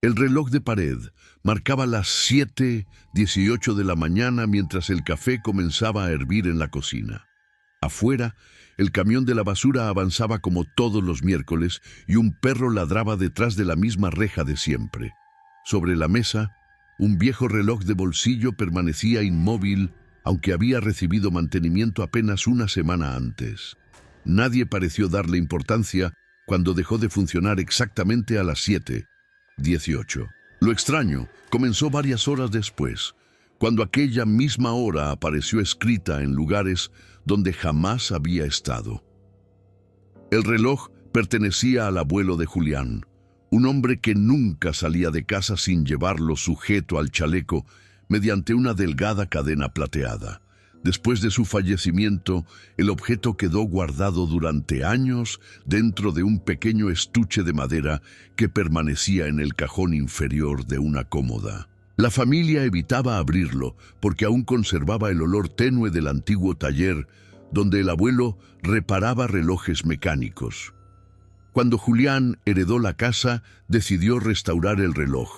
El reloj de pared marcaba las 7:18 de la mañana mientras el café comenzaba a hervir en la cocina. Afuera, el camión de la basura avanzaba como todos los miércoles y un perro ladraba detrás de la misma reja de siempre. Sobre la mesa, un viejo reloj de bolsillo permanecía inmóvil, aunque había recibido mantenimiento apenas una semana antes. Nadie pareció darle importancia cuando dejó de funcionar exactamente a las 7:18. Lo extraño comenzó varias horas después, cuando aquella misma hora apareció escrita en lugares donde jamás había estado. El reloj pertenecía al abuelo de Julián, un hombre que nunca salía de casa sin llevarlo sujeto al chaleco mediante una delgada cadena plateada. Después de su fallecimiento, el objeto quedó guardado durante años dentro de un pequeño estuche de madera que permanecía en el cajón inferior de una cómoda. La familia evitaba abrirlo porque aún conservaba el olor tenue del antiguo taller donde el abuelo reparaba relojes mecánicos. Cuando Julián heredó la casa, decidió restaurar el reloj,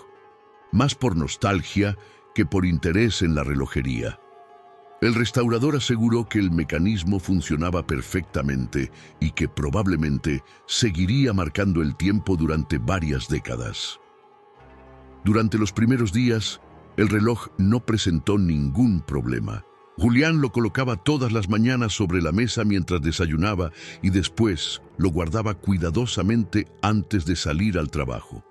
más por nostalgia que por interés en la relojería. El restaurador aseguró que el mecanismo funcionaba perfectamente y que probablemente seguiría marcando el tiempo durante varias décadas. Durante los primeros días, el reloj no presentó ningún problema. Julián lo colocaba todas las mañanas sobre la mesa mientras desayunaba y después lo guardaba cuidadosamente antes de salir al trabajo.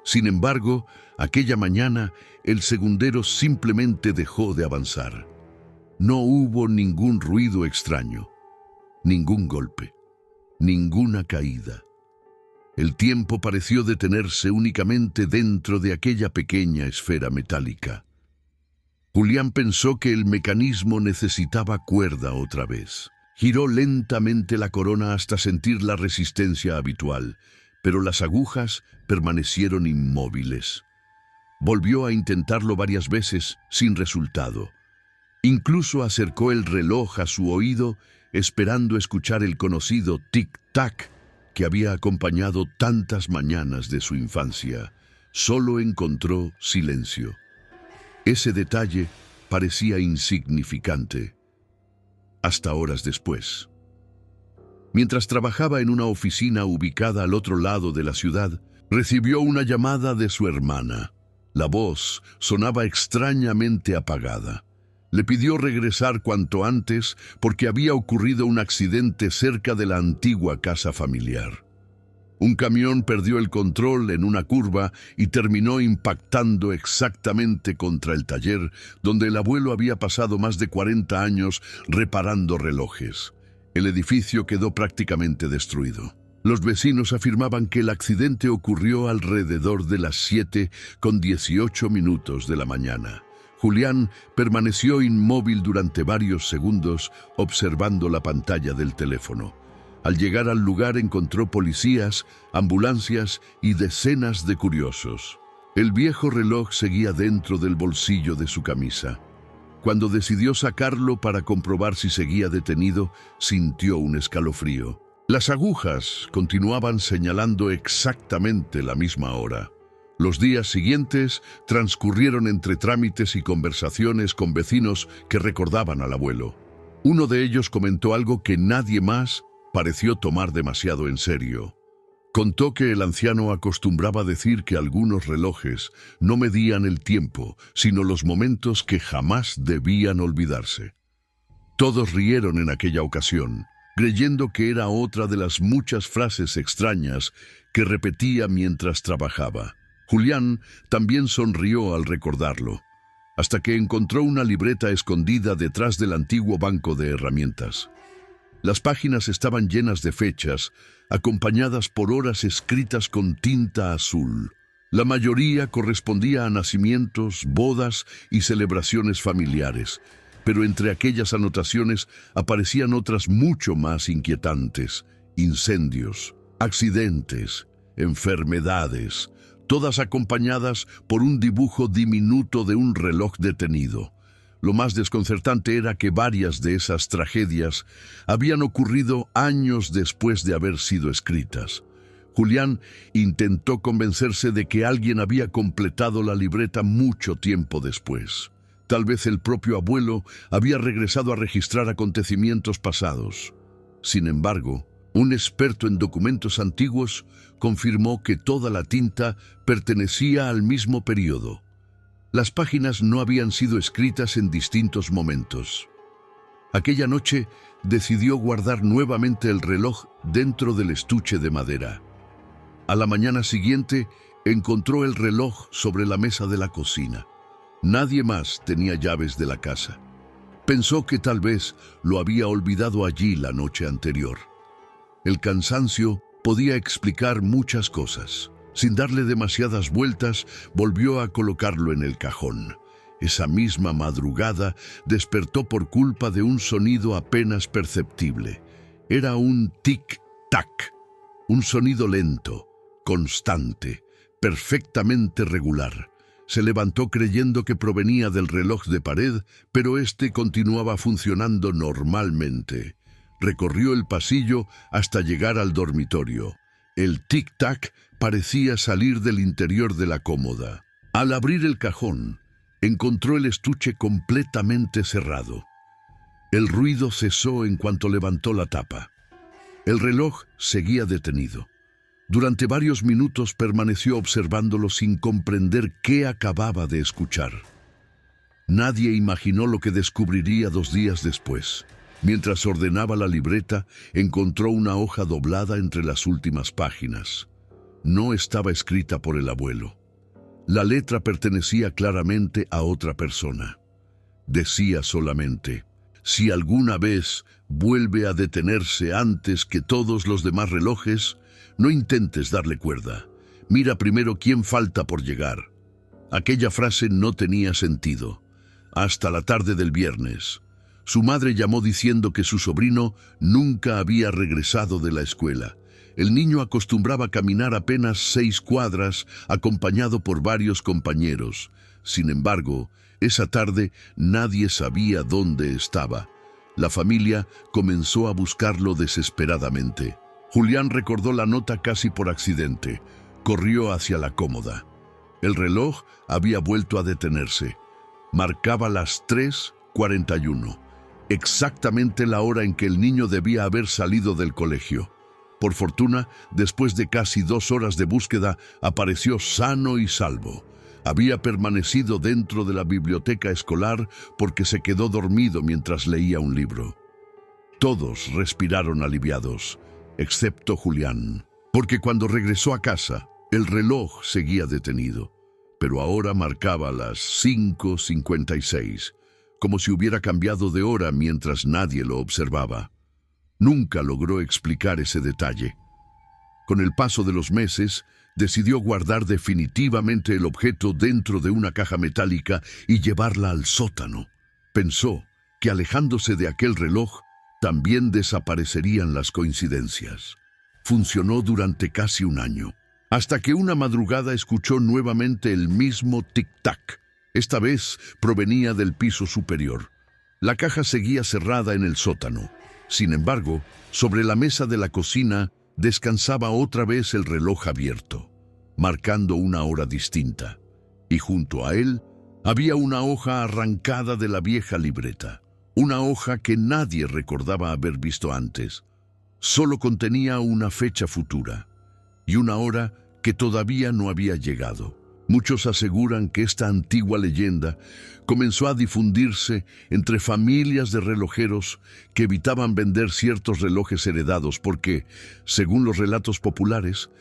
Sin embargo, aquella mañana, el segundero simplemente dejó de avanzar. No hubo ningún ruido extraño, ningún golpe, ninguna caída. El tiempo pareció detenerse únicamente dentro de aquella pequeña esfera metálica. Julián pensó que el mecanismo necesitaba cuerda otra vez. Giró lentamente la corona hasta sentir la resistencia habitual, pero las agujas permanecieron inmóviles. Volvió a intentarlo varias veces sin resultado. Incluso acercó el reloj a su oído, esperando escuchar el conocido tic-tac que había acompañado tantas mañanas de su infancia. Solo encontró silencio. Ese detalle parecía insignificante, hasta horas después. Mientras trabajaba en una oficina ubicada al otro lado de la ciudad, recibió una llamada de su hermana. La voz sonaba extrañamente apagada. Le pidió regresar cuanto antes porque había ocurrido un accidente cerca de la antigua casa familiar. Un camión perdió el control en una curva y terminó impactando exactamente contra el taller donde el abuelo había pasado más de 40 años reparando relojes. El edificio quedó prácticamente destruido. Los vecinos afirmaban que el accidente ocurrió alrededor de las 7:18 de la mañana. Julián permaneció inmóvil durante varios segundos observando la pantalla del teléfono. Al llegar al lugar encontró policías, ambulancias y decenas de curiosos. El viejo reloj seguía dentro del bolsillo de su camisa. Cuando decidió sacarlo para comprobar si seguía detenido, sintió un escalofrío. Las agujas continuaban señalando exactamente la misma hora. Los días siguientes transcurrieron entre trámites y conversaciones con vecinos que recordaban al abuelo. Uno de ellos comentó algo que nadie más pareció tomar demasiado en serio. Contó que el anciano acostumbraba decir que algunos relojes no medían el tiempo, sino los momentos que jamás debían olvidarse. Todos rieron en aquella ocasión, creyendo que era otra de las muchas frases extrañas que repetía mientras trabajaba. Julián también sonrió al recordarlo, hasta que encontró una libreta escondida detrás del antiguo banco de herramientas. Las páginas estaban llenas de fechas, acompañadas por horas escritas con tinta azul. La mayoría correspondía a nacimientos, bodas y celebraciones familiares, pero entre aquellas anotaciones aparecían otras mucho más inquietantes: incendios, accidentes, enfermedades, todas acompañadas por un dibujo diminuto de un reloj detenido. Lo más desconcertante era que varias de esas tragedias habían ocurrido años después de haber sido escritas. Julián intentó convencerse de que alguien había completado la libreta mucho tiempo después. Tal vez el propio abuelo había regresado a registrar acontecimientos pasados. Sin embargo, un experto en documentos antiguos confirmó que toda la tinta pertenecía al mismo periodo. Las páginas no habían sido escritas en distintos momentos. Aquella noche decidió guardar nuevamente el reloj dentro del estuche de madera. A la mañana siguiente encontró el reloj sobre la mesa de la cocina. Nadie más tenía llaves de la casa. Pensó que tal vez lo había olvidado allí la noche anterior. El cansancio podía explicar muchas cosas. Sin darle demasiadas vueltas, volvió a colocarlo en el cajón. Esa misma madrugada despertó por culpa de un sonido apenas perceptible. Era un tic-tac, un sonido lento, constante, perfectamente regular. Se levantó creyendo que provenía del reloj de pared, pero este continuaba funcionando normalmente. Recorrió el pasillo hasta llegar al dormitorio. El tic-tac parecía salir del interior de la cómoda. Al abrir el cajón, encontró el estuche completamente cerrado. El ruido cesó en cuanto levantó la tapa. El reloj seguía detenido. Durante varios minutos permaneció observándolo sin comprender qué acababa de escuchar. Nadie imaginó lo que descubriría 2 días después. Mientras ordenaba la libreta, encontró una hoja doblada entre las últimas páginas. No estaba escrita por el abuelo. La letra pertenecía claramente a otra persona. Decía solamente: si alguna vez vuelve a detenerse antes que todos los demás relojes, no intentes darle cuerda. Mira primero quién falta por llegar. Aquella frase no tenía sentido. Hasta la tarde del viernes. Su madre llamó diciendo que su sobrino nunca había regresado de la escuela. El niño acostumbraba a caminar apenas 6 cuadras, acompañado por varios compañeros. Sin embargo, esa tarde nadie sabía dónde estaba. La familia comenzó a buscarlo desesperadamente. Julián recordó la nota casi por accidente. Corrió hacia la cómoda. El reloj había vuelto a detenerse. Marcaba las 3:41. Exactamente la hora en que el niño debía haber salido del colegio. Por fortuna, después de casi 2 horas de búsqueda, apareció sano y salvo. Había permanecido dentro de la biblioteca escolar porque se quedó dormido mientras leía un libro. Todos respiraron aliviados, excepto Julián, porque cuando regresó a casa, el reloj seguía detenido, pero ahora marcaba las 5:56. Como si hubiera cambiado de hora mientras nadie lo observaba. Nunca logró explicar ese detalle. Con el paso de los meses, decidió guardar definitivamente el objeto dentro de una caja metálica y llevarla al sótano. Pensó que alejándose de aquel reloj, también desaparecerían las coincidencias. Funcionó durante casi 1 año, hasta que una madrugada escuchó nuevamente el mismo tic-tac. Esta vez provenía del piso superior. La caja seguía cerrada en el sótano. Sin embargo, sobre la mesa de la cocina descansaba otra vez el reloj abierto, marcando una hora distinta. Y junto a él había una hoja arrancada de la vieja libreta. Una hoja que nadie recordaba haber visto antes. Solo contenía una fecha futura y una hora que todavía no había llegado. Muchos aseguran que esta antigua leyenda comenzó a difundirse entre familias de relojeros que evitaban vender ciertos relojes heredados porque, según los relatos populares,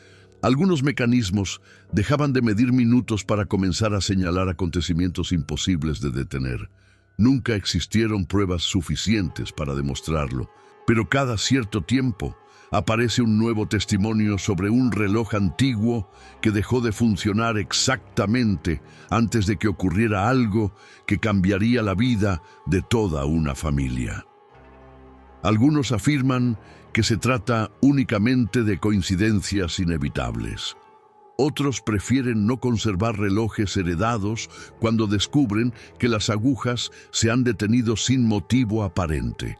algunos mecanismos dejaban de medir minutos para comenzar a señalar acontecimientos imposibles de detener. Nunca existieron pruebas suficientes para demostrarlo, pero cada cierto tiempo aparece un nuevo testimonio sobre un reloj antiguo que dejó de funcionar exactamente antes de que ocurriera algo que cambiaría la vida de toda una familia. Algunos afirman que se trata únicamente de coincidencias inevitables. Otros prefieren no conservar relojes heredados cuando descubren que las agujas se han detenido sin motivo aparente.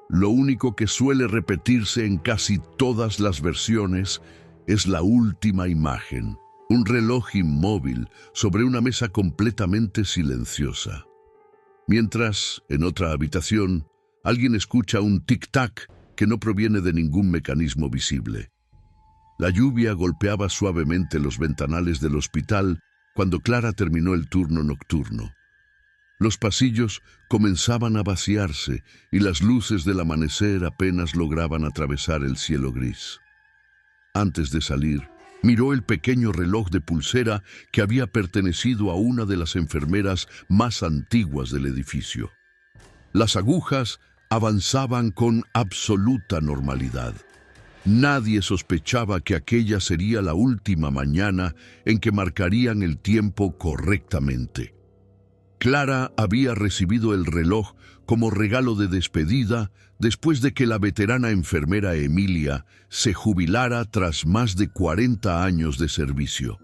Lo único que suele repetirse en casi todas las versiones Es la última imagen, un reloj inmóvil sobre una mesa completamente silenciosa. Mientras, en otra habitación, alguien escucha un tic-tac que no proviene de ningún mecanismo visible. La lluvia golpeaba suavemente los ventanales del hospital cuando Clara terminó el turno nocturno. Los pasillos comenzaban a vaciarse y las luces del amanecer apenas lograban atravesar el cielo gris. Antes de salir, miró el pequeño reloj de pulsera que había pertenecido a una de las enfermeras más antiguas del edificio. Las agujas avanzaban con absoluta normalidad. Nadie sospechaba que aquella sería la última mañana en que marcarían el tiempo correctamente. Clara había recibido el reloj como regalo de despedida después de que la veterana enfermera Emilia se jubilara tras más de 40 años de servicio.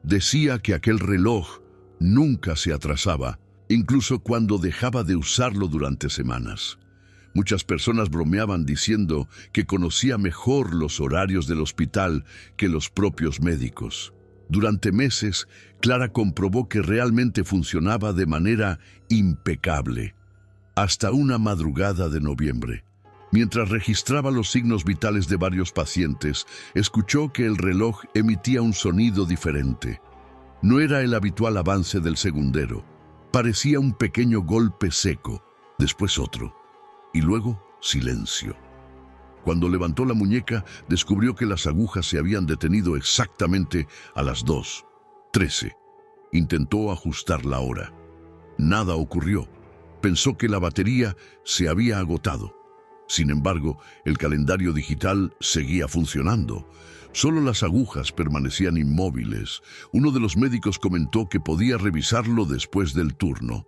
Decía que aquel reloj nunca se atrasaba, incluso cuando dejaba de usarlo durante semanas. Muchas personas bromeaban diciendo que conocía mejor los horarios del hospital que los propios médicos. Durante meses, Clara comprobó que realmente funcionaba de manera impecable. Hasta una madrugada de noviembre, mientras registraba los signos vitales de varios pacientes, escuchó que el reloj emitía un sonido diferente. No era el habitual avance del segundero. Parecía un pequeño golpe seco, después otro, y luego silencio. Cuando levantó la muñeca, descubrió que las agujas se habían detenido exactamente a las 2:13. Intentó ajustar la hora. Nada ocurrió. Pensó que la batería se había agotado. Sin embargo, el calendario digital seguía funcionando. Solo las agujas permanecían inmóviles. Uno de los médicos comentó que podía revisarlo después del turno.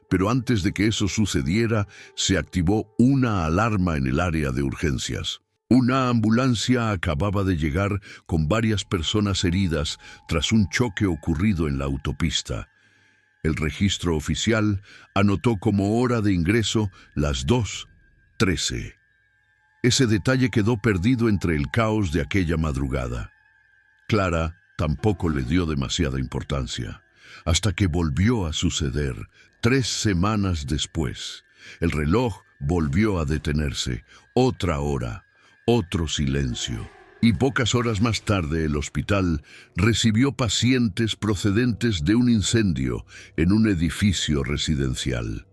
Pero antes de que eso sucediera, se activó una alarma en el área de urgencias. Una ambulancia acababa de llegar con varias personas heridas tras un choque ocurrido en la autopista. El registro oficial anotó como hora de ingreso las 2:13. Ese detalle quedó perdido entre el caos de aquella madrugada. Clara tampoco le dio demasiada importancia, hasta que volvió a suceder 3 semanas después. El reloj volvió a detenerse. Otra hora, otro silencio. Y pocas horas más tarde el hospital recibió pacientes procedentes de un incendio en un edificio residencial.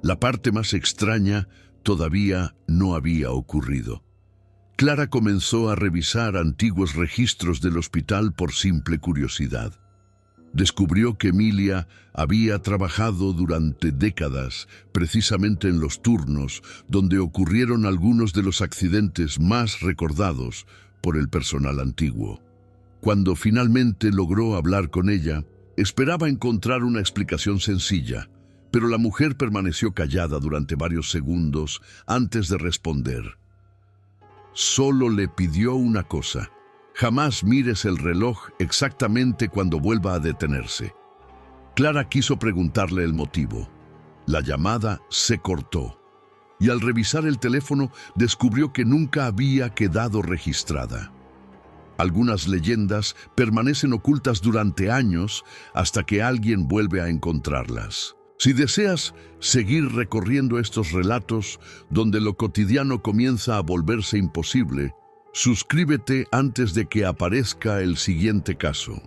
La parte más extraña todavía no había ocurrido. Clara comenzó a revisar antiguos registros del hospital por simple curiosidad. Descubrió que Emilia había trabajado durante décadas precisamente en los turnos donde ocurrieron algunos de los accidentes más recordados por el personal antiguo. Cuando finalmente logró hablar con ella, esperaba encontrar una explicación sencilla, pero la mujer permaneció callada durante varios segundos antes de responder. Solo le pidió una cosa: jamás mires el reloj exactamente cuando vuelva a detenerse. Clara quiso preguntarle el motivo. La llamada se cortó, y al revisar el teléfono descubrió que nunca había quedado registrada. Algunas leyendas permanecen ocultas durante años hasta que alguien vuelve a encontrarlas. Si deseas seguir recorriendo estos relatos donde lo cotidiano comienza a volverse imposible, suscríbete antes de que aparezca el siguiente caso.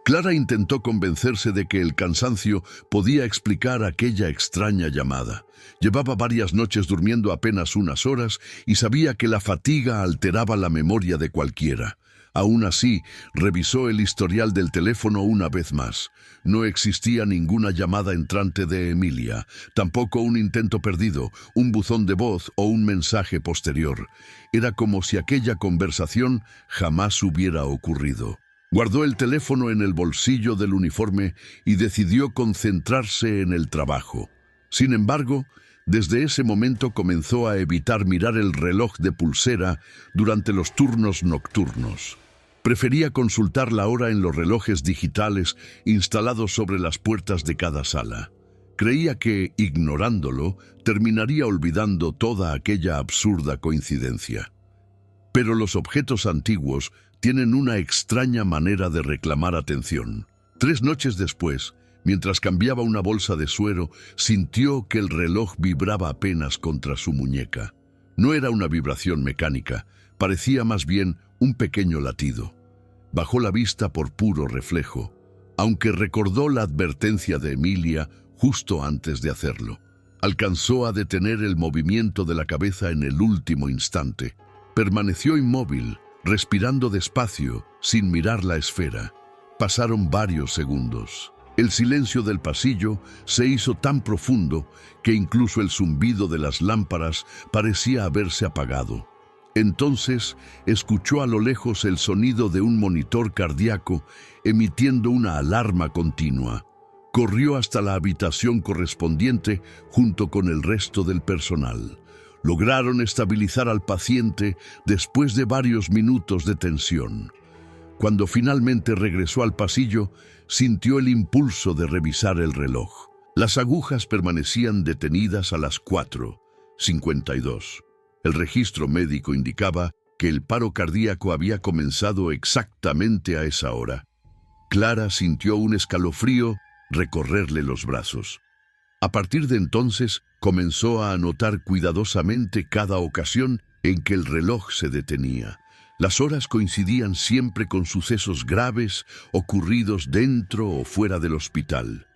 Clara intentó convencerse de que el cansancio podía explicar aquella extraña llamada. Llevaba varias noches durmiendo apenas unas horas y sabía que la fatiga alteraba la memoria de cualquiera. Aún así, revisó el historial del teléfono una vez más. No existía ninguna llamada entrante de Emilia, tampoco un intento perdido, un buzón de voz o un mensaje posterior. Era como si aquella conversación jamás hubiera ocurrido. Guardó el teléfono en el bolsillo del uniforme y decidió concentrarse en el trabajo. Sin embargo, desde ese momento comenzó a evitar mirar el reloj de pulsera durante los turnos nocturnos. Prefería consultar la hora en los relojes digitales instalados sobre las puertas de cada sala. Creía que, ignorándolo, terminaría olvidando toda aquella absurda coincidencia. Pero los objetos antiguos tienen una extraña manera de reclamar atención. 3 noches después, mientras cambiaba una bolsa de suero, sintió que el reloj vibraba apenas contra su muñeca. No era una vibración mecánica, parecía más bien un pequeño latido. Bajó la vista por puro reflejo, aunque recordó la advertencia de Emilia justo antes de hacerlo. Alcanzó a detener el movimiento de la cabeza en el último instante. Permaneció inmóvil, respirando despacio, sin mirar la esfera. Pasaron varios segundos. El silencio del pasillo se hizo tan profundo que incluso el zumbido de las lámparas parecía haberse apagado. Entonces escuchó a lo lejos el sonido de un monitor cardíaco emitiendo una alarma continua. Corrió hasta la habitación correspondiente junto con el resto del personal. Lograron estabilizar al paciente después de varios minutos de tensión. Cuando finalmente regresó al pasillo, sintió el impulso de revisar el reloj. Las agujas permanecían detenidas a las 4:52. El registro médico indicaba que el paro cardíaco había comenzado exactamente a esa hora. Clara sintió un escalofrío recorrerle los brazos. A partir de entonces, comenzó a anotar cuidadosamente cada ocasión en que el reloj se detenía. Las horas coincidían siempre con sucesos graves ocurridos dentro o fuera del hospital.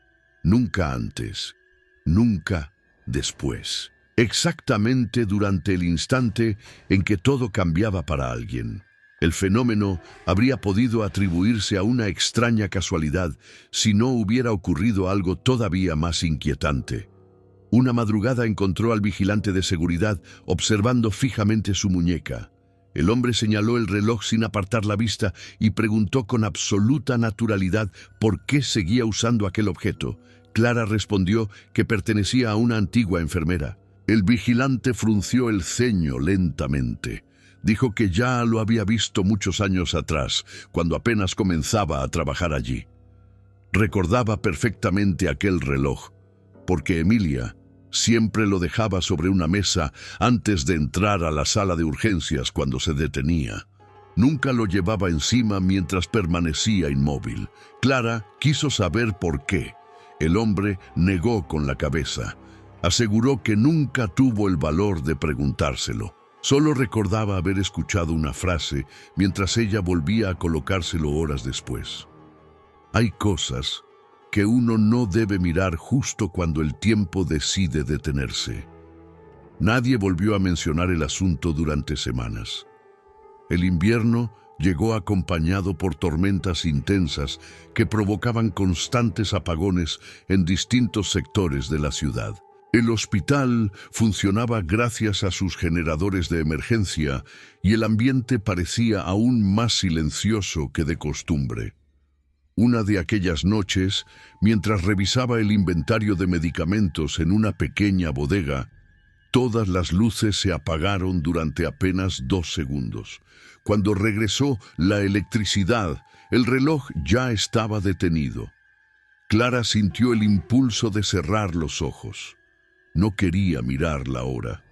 Nunca antes, nunca después. Exactamente durante el instante en que todo cambiaba para alguien. El fenómeno habría podido atribuirse a una extraña casualidad si no hubiera ocurrido algo todavía más inquietante. Una madrugada encontró al vigilante de seguridad observando fijamente su muñeca. El hombre señaló el reloj sin apartar la vista y preguntó con absoluta naturalidad por qué seguía usando aquel objeto. Clara respondió que pertenecía a una antigua enfermera. El vigilante frunció el ceño lentamente. Dijo que ya lo había visto muchos años atrás, cuando apenas comenzaba a trabajar allí. Recordaba perfectamente aquel reloj, porque Emilia siempre lo dejaba sobre una mesa antes de entrar a la sala de urgencias cuando se detenía. Nunca lo llevaba encima mientras permanecía inmóvil. Clara quiso saber por qué. El hombre negó con la cabeza. Aseguró que nunca tuvo el valor de preguntárselo. Solo recordaba haber escuchado una frase mientras ella volvía a colocárselo horas después. Hay cosas que uno no debe mirar justo cuando el tiempo decide detenerse. Nadie volvió a mencionar el asunto durante semanas. El invierno llegó acompañado por tormentas intensas que provocaban constantes apagones en distintos sectores de la ciudad. El hospital funcionaba gracias a sus generadores de emergencia y el ambiente parecía aún más silencioso que de costumbre. Una de aquellas noches, mientras revisaba el inventario de medicamentos en una pequeña bodega, todas las luces se apagaron durante apenas 2 segundos. Cuando regresó la electricidad, el reloj ya estaba detenido. Clara sintió el impulso de cerrar los ojos. No quería mirar la hora.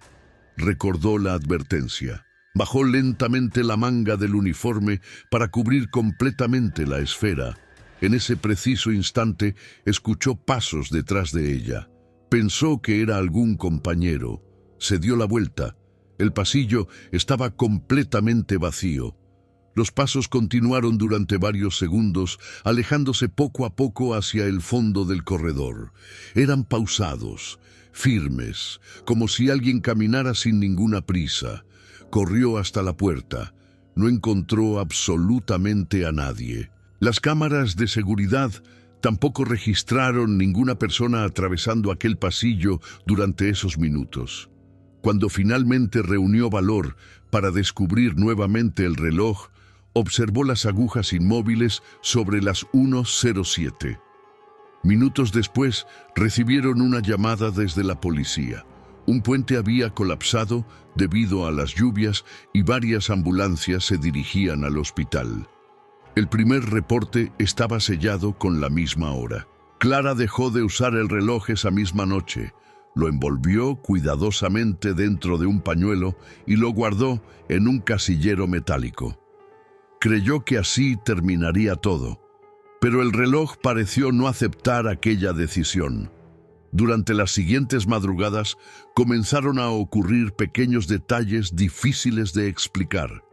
Recordó la advertencia. Bajó lentamente la manga del uniforme para cubrir completamente la esfera. En ese preciso instante escuchó pasos detrás de ella. Pensó que era algún compañero. Se dio la vuelta. El pasillo estaba completamente vacío. Los pasos continuaron durante varios segundos, alejándose poco a poco hacia el fondo del corredor. Eran pausados, firmes, como si alguien caminara sin ninguna prisa. Corrió hasta la puerta. No encontró absolutamente a nadie. Las cámaras de seguridad tampoco registraron ninguna persona atravesando aquel pasillo durante esos minutos. Cuando finalmente reunió valor para descubrir nuevamente el reloj, observó las agujas inmóviles sobre las 1:07. Minutos después, recibieron una llamada desde la policía. Un puente había colapsado debido a las lluvias y varias ambulancias se dirigían al hospital. El primer reporte estaba sellado con la misma hora. Clara dejó de usar el reloj esa misma noche. lo envolvió cuidadosamente dentro de un pañuelo y lo guardó en un casillero metálico. Creyó que así terminaría todo, pero el reloj pareció no aceptar aquella decisión. Durante las siguientes madrugadas comenzaron a ocurrir pequeños detalles difíciles de explicar.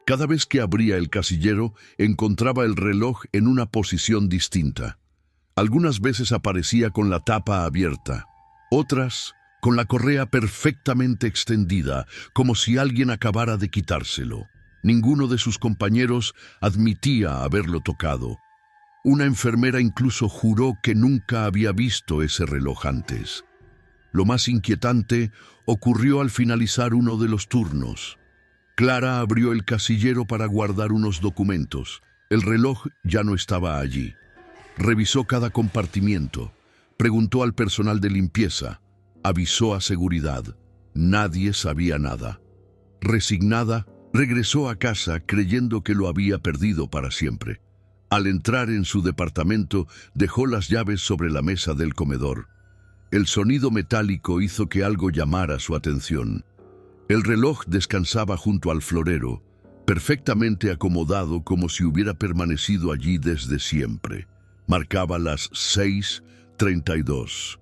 Cada vez que abría el casillero, encontraba el reloj en una posición distinta. Algunas veces aparecía con la tapa abierta, otras con la correa perfectamente extendida, como si alguien acabara de quitárselo. Ninguno de sus compañeros admitía haberlo tocado. Una enfermera incluso juró que nunca había visto ese reloj antes. Lo más inquietante ocurrió al finalizar uno de los turnos. Clara abrió el casillero para guardar unos documentos. El reloj ya no estaba allí. Revisó cada compartimiento, preguntó al personal de limpieza, avisó a seguridad. Nadie sabía nada. Resignada, regresó a casa creyendo que lo había perdido para siempre. Al entrar en su departamento, dejó las llaves sobre la mesa del comedor. El sonido metálico hizo que algo llamara su atención. El reloj descansaba junto al florero, perfectamente acomodado como si hubiera permanecido allí desde siempre. Marcaba las 6:32.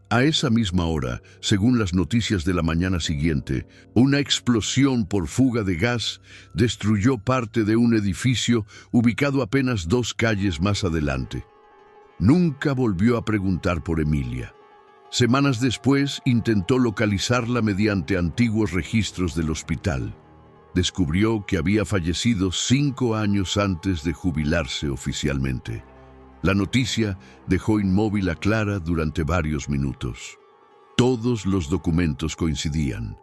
A esa misma hora, según las noticias de la mañana siguiente, una explosión por fuga de gas destruyó parte de un edificio ubicado apenas 2 calles más adelante. Nunca volvió a preguntar por Emilia. Semanas después, intentó localizarla mediante antiguos registros del hospital. Descubrió que había fallecido 5 años antes de jubilarse oficialmente. La noticia dejó inmóvil a Clara durante varios minutos. Todos los documentos coincidían.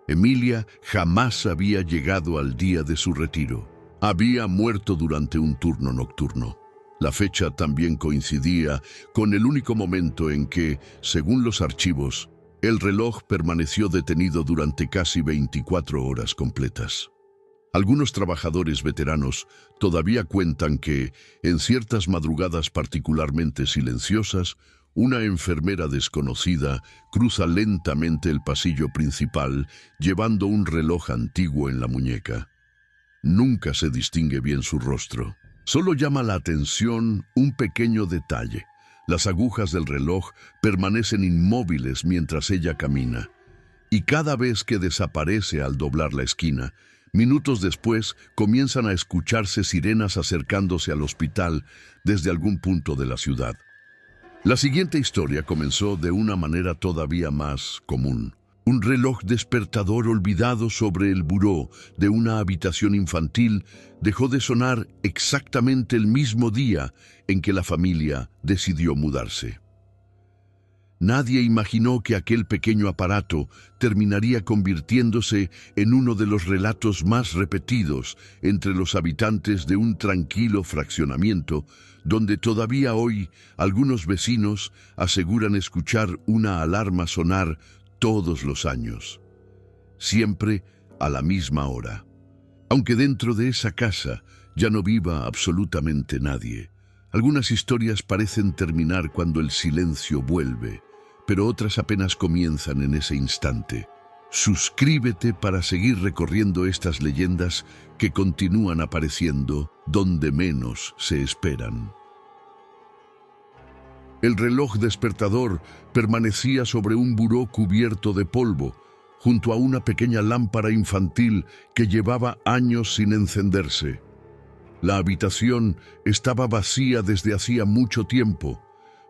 Emilia jamás había llegado al día de su retiro. Había muerto durante un turno nocturno. La fecha también coincidía con el único momento en que, según los archivos, el reloj permaneció detenido durante casi 24 horas completas. Algunos trabajadores veteranos todavía cuentan que, en ciertas madrugadas particularmente silenciosas, una enfermera desconocida cruza lentamente el pasillo principal llevando un reloj antiguo en la muñeca. Nunca se distingue bien su rostro. Solo llama la atención un pequeño detalle. Las agujas del reloj permanecen inmóviles mientras ella camina. Y cada vez que desaparece al doblar la esquina, minutos después comienzan a escucharse sirenas acercándose al hospital desde algún punto de la ciudad. La siguiente historia comenzó de una manera todavía más común. Un reloj despertador olvidado sobre el buró de una habitación infantil dejó de sonar exactamente el mismo día en que la familia decidió mudarse. Nadie imaginó que aquel pequeño aparato terminaría convirtiéndose en uno de los relatos más repetidos entre los habitantes de un tranquilo fraccionamiento, donde todavía hoy algunos vecinos aseguran escuchar una alarma sonar todos los años, siempre a la misma hora. Aunque dentro de esa casa ya no viva absolutamente nadie, algunas historias parecen terminar cuando el silencio vuelve, pero otras apenas comienzan en ese instante. Suscríbete para seguir recorriendo estas leyendas que continúan apareciendo donde menos se esperan. El reloj despertador permanecía sobre un buró cubierto de polvo, junto a una pequeña lámpara infantil que llevaba años sin encenderse. La habitación estaba vacía desde hacía mucho tiempo,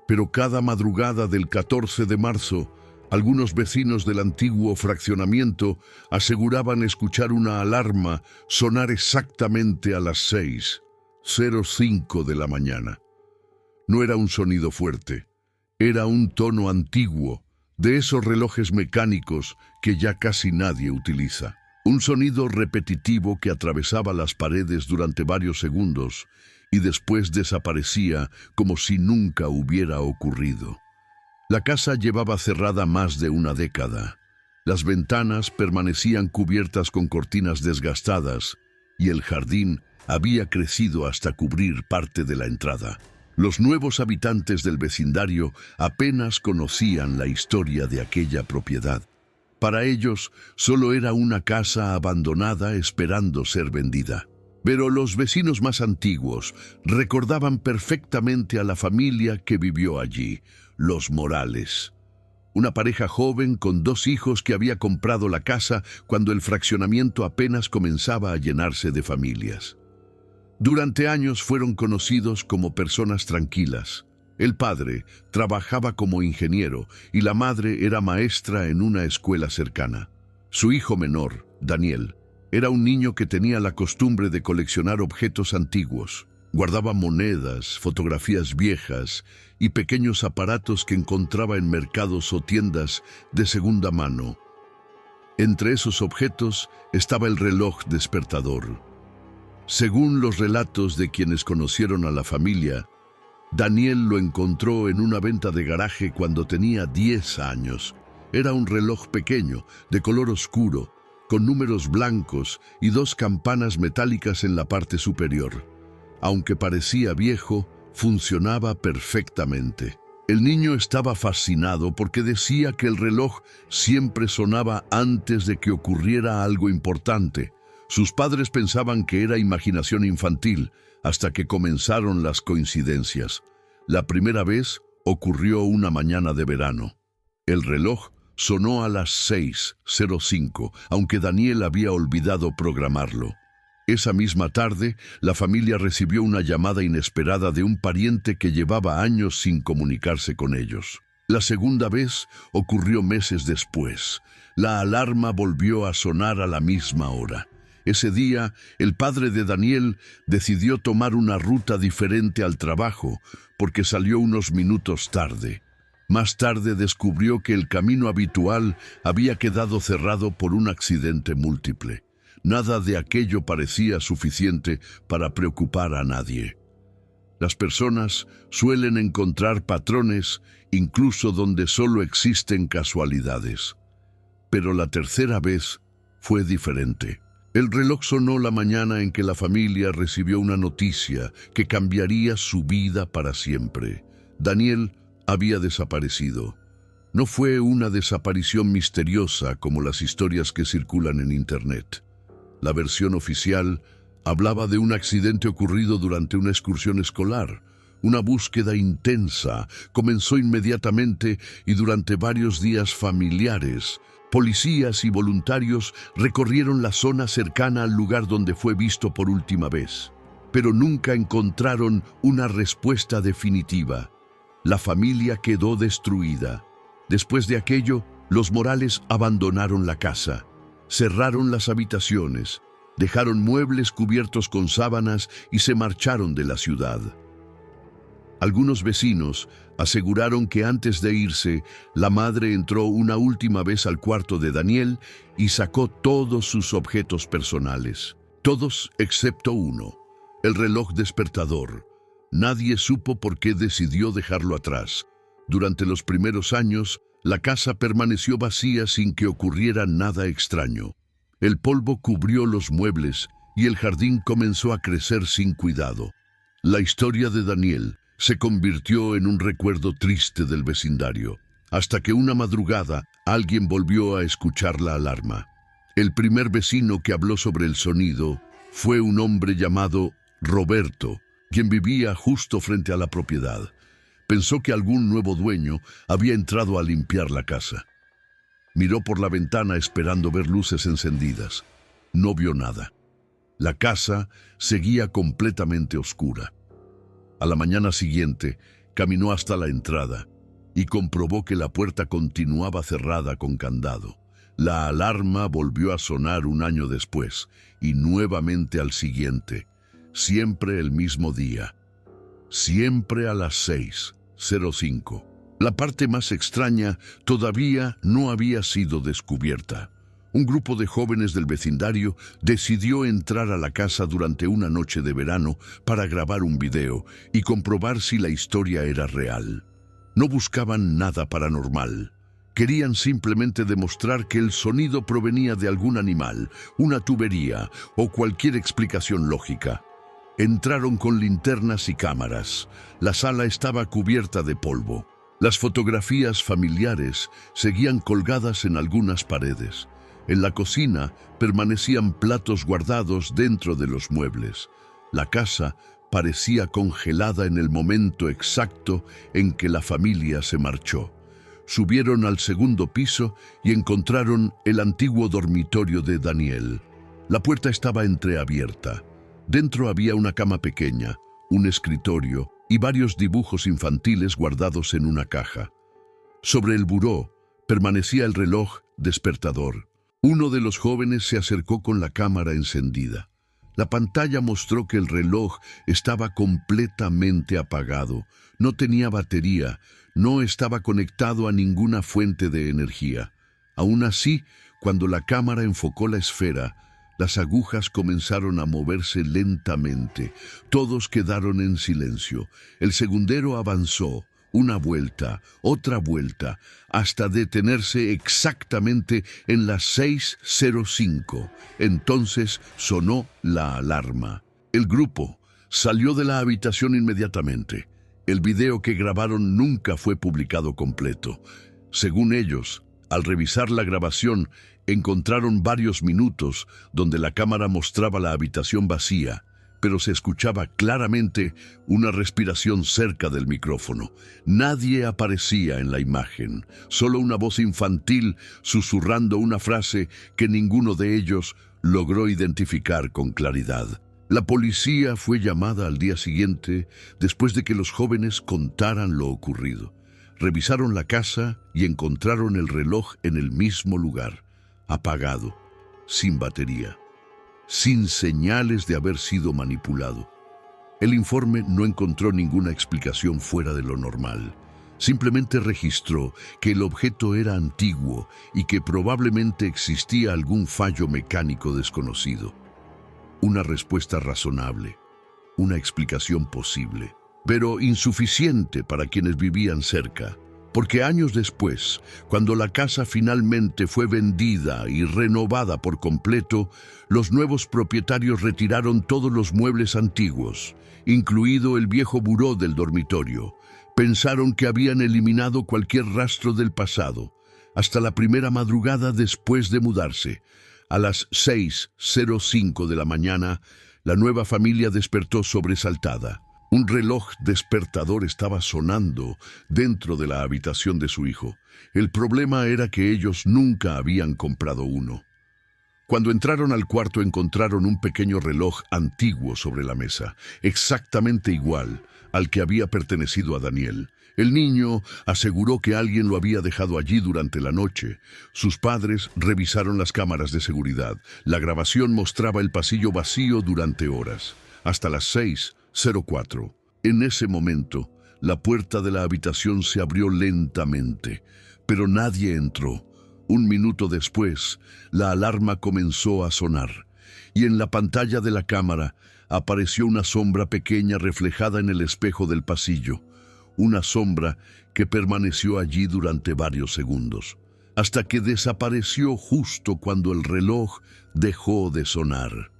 pero cada madrugada del 14 de marzo, algunos vecinos del antiguo fraccionamiento aseguraban escuchar una alarma sonar exactamente a las 6:05 de la mañana. No era un sonido fuerte, era un tono antiguo, de esos relojes mecánicos que ya casi nadie utiliza. Un sonido repetitivo que atravesaba las paredes durante varios segundos y después desaparecía como si nunca hubiera ocurrido. La casa llevaba cerrada más de una década. Las ventanas permanecían cubiertas con cortinas desgastadas y el jardín había crecido hasta cubrir parte de la entrada. Los nuevos habitantes del vecindario apenas conocían la historia de aquella propiedad. Para ellos, solo era una casa abandonada esperando ser vendida. Pero los vecinos más antiguos recordaban perfectamente a la familia que vivió allí, los Morales. Una pareja joven con 2 hijos que había comprado la casa cuando el fraccionamiento apenas comenzaba a llenarse de familias. Durante años fueron conocidos como personas tranquilas. El padre trabajaba como ingeniero y la madre era maestra en una escuela cercana. Su hijo menor, Daniel, era un niño que tenía la costumbre de coleccionar objetos antiguos. Guardaba monedas, fotografías viejas y pequeños aparatos que encontraba en mercados o tiendas de segunda mano. Entre esos objetos estaba el reloj despertador. Según los relatos de quienes conocieron a la familia, Daniel lo encontró en una venta de garaje cuando tenía 10 años. Era un reloj pequeño, de color oscuro, con números blancos y 2 campanas metálicas en la parte superior. Aunque parecía viejo, funcionaba perfectamente. El niño estaba fascinado porque decía que el reloj siempre sonaba antes de que ocurriera algo importante. Sus padres pensaban que era imaginación infantil, hasta que comenzaron las coincidencias. La primera vez ocurrió una mañana de verano. El reloj sonó a las 6:05, aunque Daniel había olvidado programarlo. Esa misma tarde, la familia recibió una llamada inesperada de un pariente que llevaba años sin comunicarse con ellos. La segunda vez ocurrió meses después. La alarma volvió a sonar a la misma hora. Ese día, el padre de Daniel decidió tomar una ruta diferente al trabajo porque salió unos minutos tarde. Más tarde descubrió que el camino habitual había quedado cerrado por un accidente múltiple. Nada de aquello parecía suficiente para preocupar a nadie. Las personas suelen encontrar patrones incluso donde solo existen casualidades. Pero la tercera vez fue diferente. El reloj sonó la mañana en que la familia recibió una noticia que cambiaría su vida para siempre. Daniel había desaparecido. No fue una desaparición misteriosa como las historias que circulan en Internet. La versión oficial hablaba de un accidente ocurrido durante una excursión escolar. Una búsqueda intensa comenzó inmediatamente y durante varios días familiares, policías y voluntarios recorrieron la zona cercana al lugar donde fue visto por última vez. Pero nunca encontraron una respuesta definitiva. La familia quedó destruida. Después de aquello, los Morales abandonaron la casa. Cerraron las habitaciones, dejaron muebles cubiertos con sábanas y se marcharon de la ciudad. Algunos vecinos aseguraron que antes de irse, la madre entró una última vez al cuarto de Daniel y sacó todos sus objetos personales. Todos excepto uno, el reloj despertador. Nadie supo por qué decidió dejarlo atrás. Durante los primeros años, la casa permaneció vacía sin que ocurriera nada extraño. El polvo cubrió los muebles y el jardín comenzó a crecer sin cuidado. La historia de Daniel se convirtió en un recuerdo triste del vecindario, hasta que una madrugada alguien volvió a escuchar la alarma. El primer vecino que habló sobre el sonido fue un hombre llamado Roberto, quien vivía justo frente a la propiedad. Pensó que algún nuevo dueño había entrado a limpiar la casa. Miró por la ventana esperando ver luces encendidas. No vio nada. La casa seguía completamente oscura. A la mañana siguiente, caminó hasta la entrada y comprobó que la puerta continuaba cerrada con candado. La alarma volvió a sonar un año después y nuevamente al siguiente. Siempre el mismo día. Siempre a las 6:05. La parte más extraña todavía no había sido descubierta. Un grupo de jóvenes del vecindario decidió entrar a la casa durante una noche de verano para grabar un video y comprobar si la historia era real. No buscaban nada paranormal. Querían simplemente demostrar que el sonido provenía de algún animal, una tubería o cualquier explicación lógica. Entraron con linternas y cámaras. La sala estaba cubierta de polvo. Las fotografías familiares seguían colgadas en algunas paredes. En la cocina permanecían platos guardados dentro de los muebles. La casa parecía congelada en el momento exacto en que la familia se marchó. Subieron al segundo piso y encontraron el antiguo dormitorio de Daniel. La puerta estaba entreabierta. Dentro había una cama pequeña, un escritorio y varios dibujos infantiles guardados en una caja. Sobre el buró permanecía el reloj despertador. Uno de los jóvenes se acercó con la cámara encendida. La pantalla mostró que el reloj estaba completamente apagado, no tenía batería, no estaba conectado a ninguna fuente de energía. Aún así, cuando la cámara enfocó la esfera, las agujas comenzaron a moverse lentamente. Todos quedaron en silencio. El segundero avanzó, una vuelta, otra vuelta, hasta detenerse exactamente en las 6:05. Entonces sonó la alarma. El grupo salió de la habitación inmediatamente. El video que grabaron nunca fue publicado completo. Según ellos, al revisar la grabación, encontraron varios minutos donde la cámara mostraba la habitación vacía, pero se escuchaba claramente una respiración cerca del micrófono. Nadie aparecía en la imagen, solo una voz infantil susurrando una frase que ninguno de ellos logró identificar con claridad. La policía fue llamada al día siguiente después de que los jóvenes contaran lo ocurrido. Revisaron la casa y encontraron el reloj en el mismo lugar, apagado, sin batería, sin señales de haber sido manipulado. El informe no encontró ninguna explicación fuera de lo normal. Simplemente registró que el objeto era antiguo y que probablemente existía algún fallo mecánico desconocido. Una respuesta razonable, una explicación posible, pero insuficiente para quienes vivían cerca. Porque años después, cuando la casa finalmente fue vendida y renovada por completo, los nuevos propietarios retiraron todos los muebles antiguos, incluido el viejo buró del dormitorio. Pensaron que habían eliminado cualquier rastro del pasado, hasta la primera madrugada después de mudarse. A las 6:05 de la mañana, la nueva familia despertó sobresaltada. Un reloj despertador estaba sonando dentro de la habitación de su hijo. El problema era que ellos nunca habían comprado uno. Cuando entraron al cuarto encontraron un pequeño reloj antiguo sobre la mesa, exactamente igual al que había pertenecido a Daniel. El niño aseguró que alguien lo había dejado allí durante la noche. Sus padres revisaron las cámaras de seguridad. La grabación mostraba el pasillo vacío durante horas, hasta las 6:04. En ese momento, la puerta de la habitación se abrió lentamente, pero nadie entró. Un minuto después, la alarma comenzó a sonar, y en la pantalla de la cámara apareció una sombra pequeña reflejada en el espejo del pasillo. Una sombra que permaneció allí durante varios segundos, hasta que desapareció justo cuando el reloj dejó de sonar.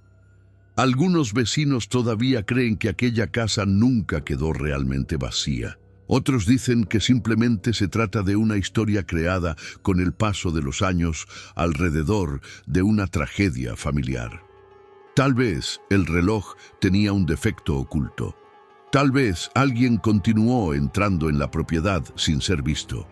Algunos vecinos todavía creen que aquella casa nunca quedó realmente vacía. Otros dicen que simplemente se trata de una historia creada con el paso de los años alrededor de una tragedia familiar. Tal vez el reloj tenía un defecto oculto. Tal vez alguien continuó entrando en la propiedad sin ser visto.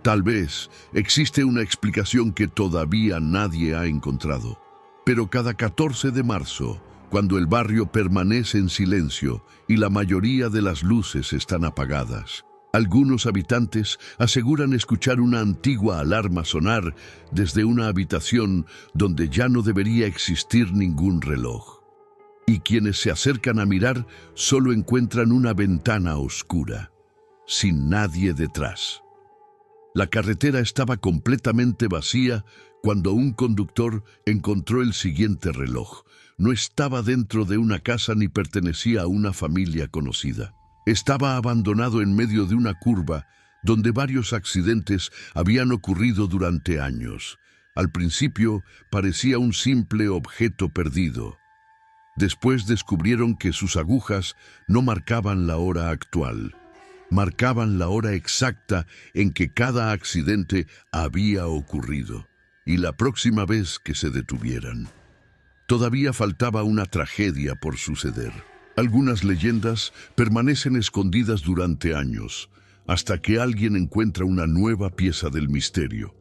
Tal vez existe una explicación que todavía nadie ha encontrado. Pero cada 14 de marzo, cuando el barrio permanece en silencio y la mayoría de las luces están apagadas, algunos habitantes aseguran escuchar una antigua alarma sonar desde una habitación donde ya no debería existir ningún reloj. Y quienes se acercan a mirar solo encuentran una ventana oscura, sin nadie detrás. La carretera estaba completamente vacía cuando un conductor encontró el siguiente reloj. No estaba dentro de una casa ni pertenecía a una familia conocida. Estaba abandonado en medio de una curva donde varios accidentes habían ocurrido durante años. Al principio parecía un simple objeto perdido. Después descubrieron que sus agujas no marcaban la hora actual, marcaban la hora exacta en que cada accidente había ocurrido y la próxima vez que se detuvieran. Todavía faltaba una tragedia por suceder. Algunas leyendas permanecen escondidas durante años, hasta que alguien encuentra una nueva pieza del misterio.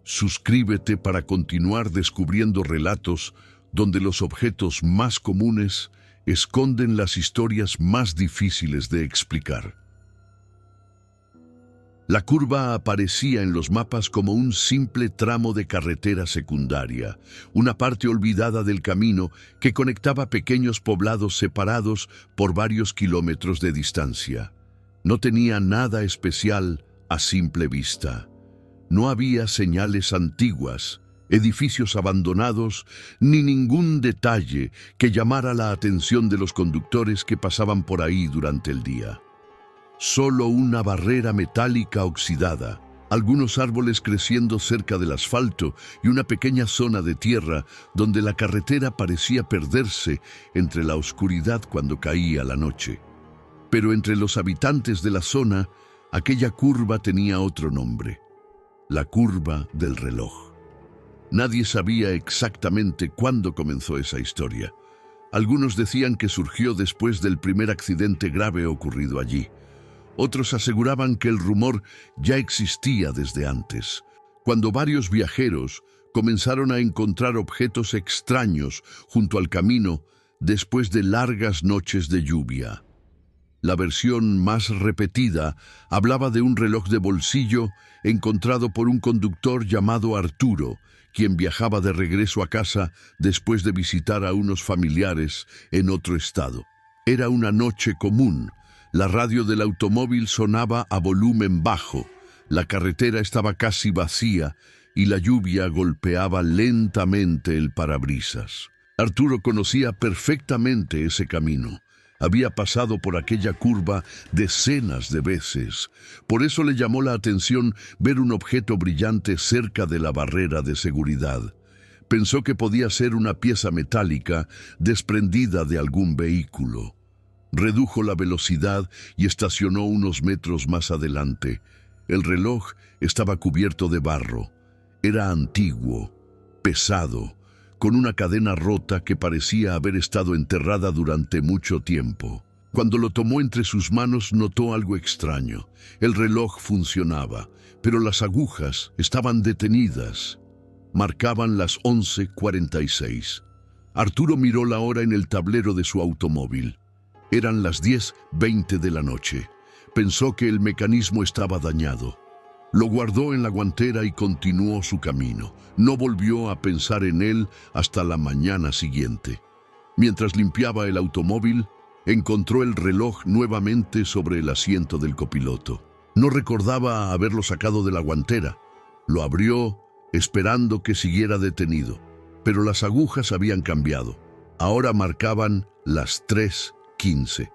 Suscríbete para continuar descubriendo relatos donde los objetos más comunes esconden las historias más difíciles de explicar. La curva aparecía en los mapas como un simple tramo de carretera secundaria, una parte olvidada del camino que conectaba pequeños poblados separados por varios kilómetros de distancia. No tenía nada especial a simple vista. No había señales antiguas, edificios abandonados, ni ningún detalle que llamara la atención de los conductores que pasaban por ahí durante el día. Solo una barrera metálica oxidada, algunos árboles creciendo cerca del asfalto y una pequeña zona de tierra donde la carretera parecía perderse entre la oscuridad cuando caía la noche. Pero entre los habitantes de la zona, aquella curva tenía otro nombre: la curva del reloj. Nadie sabía exactamente cuándo comenzó esa historia. Algunos decían que surgió después del primer accidente grave ocurrido allí. Otros aseguraban que el rumor ya existía desde antes, cuando varios viajeros comenzaron a encontrar objetos extraños junto al camino después de largas noches de lluvia. La versión más repetida hablaba de un reloj de bolsillo encontrado por un conductor llamado Arturo, quien viajaba de regreso a casa después de visitar a unos familiares en otro estado. Era una noche común. La radio del automóvil sonaba a volumen bajo, la carretera estaba casi vacía y la lluvia golpeaba lentamente el parabrisas. Arturo conocía perfectamente ese camino. Había pasado por aquella curva decenas de veces. Por eso le llamó la atención ver un objeto brillante cerca de la barrera de seguridad. Pensó que podía ser una pieza metálica desprendida de algún vehículo. Redujo la velocidad y estacionó unos metros más adelante. El reloj estaba cubierto de barro. Era antiguo, pesado, con una cadena rota que parecía haber estado enterrada durante mucho tiempo. Cuando lo tomó entre sus manos, notó algo extraño. El reloj funcionaba, pero las agujas estaban detenidas. Marcaban las 11:46. Arturo miró la hora en el tablero de su automóvil. Eran las 10:20 de la noche. Pensó que el mecanismo estaba dañado. Lo guardó en la guantera y continuó su camino. No volvió a pensar en él hasta la mañana siguiente. Mientras limpiaba el automóvil, encontró el reloj nuevamente sobre el asiento del copiloto. No recordaba haberlo sacado de la guantera. Lo abrió, esperando que siguiera detenido. Pero las agujas habían cambiado. Ahora marcaban las 3:15.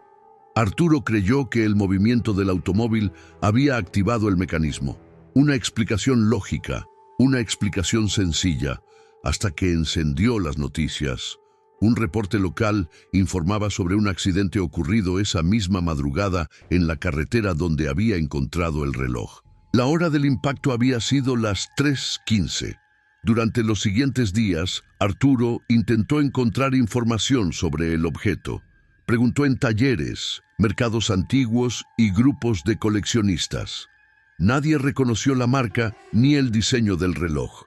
Arturo creyó que el movimiento del automóvil había activado el mecanismo. Una explicación lógica, una explicación sencilla, hasta que encendió las noticias. Un reporte local informaba sobre un accidente ocurrido esa misma madrugada en la carretera donde había encontrado el reloj. La hora del impacto había sido las 3:15. Durante los siguientes días, Arturo intentó encontrar información sobre el objeto. Preguntó en talleres, mercados antiguos y grupos de coleccionistas. Nadie reconoció la marca ni el diseño del reloj.